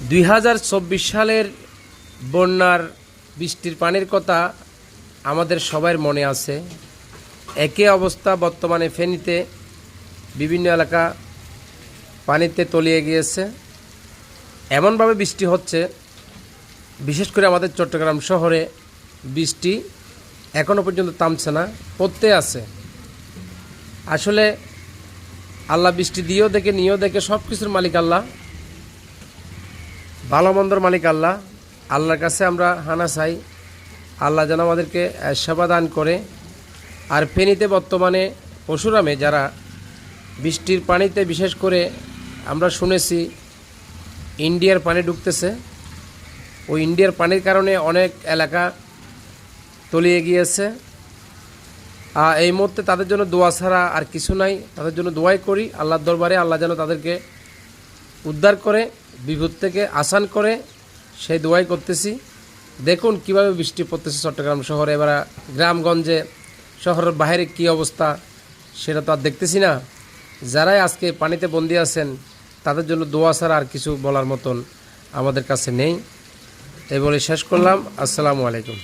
2024 সালের বন্যার বৃষ্টির পানির কথা আমাদের সবার মনে আছে। একই অবস্থা বর্তমানে ফেনীতে বিভিন্ন এলাকা পানিতে তলিয়ে গিয়েছে। এমনভাবে বৃষ্টি হচ্ছে, বিশেষ করে আমাদের চট্টগ্রাম শহরে বৃষ্টি এখনও পর্যন্ত থামছে না, পড়তে আছে। আসলে আল্লাহ বৃষ্টি দিয়েও দেখে, নিয়েও দেখে, সব কিছুর মালিক আল্লাহ, ভালো মন্দর মালিক আল্লাহ। আল্লাহর কাছে আমরা হানা চাই, আল্লাহ যেন আমাদেরকে সেবা দান করে। আর ফেনীতে বর্তমানে পরশুরামে যারা বৃষ্টির পানিতে, বিশেষ করে আমরা শুনেছি ইন্ডিয়ার পানি ঢুকতেছে, ওই ইন্ডিয়ার পানির কারণে অনেক এলাকা তলিয়ে গিয়েছে। এই মুহূর্তে তাদের জন্য দোয়া ছাড়া আর কিছু নাই। তাদের জন্য দোয়াই করি আল্লাহর দরবারে, আল্লাহ যেন তাদেরকে উদ্ধার করে, বিপদ থেকে আসান করে, সেই দোয়াই করতেছি। দেখুন কিভাবে বৃষ্টি পড়তেছে চট্টগ্রাম শহরে। এবার গ্রামগঞ্জে, শহরের বাইরে কী অবস্থা সেটা তো আর দেখতেছি না। যারাই আজকে পানিতে বন্দি আছেন তাদের জন্য দোয়া ছাড়া আর কিছু বলার মতন আমাদের কাছে নেই। এই বলে শেষ করলাম। আসসালামু আলাইকুম।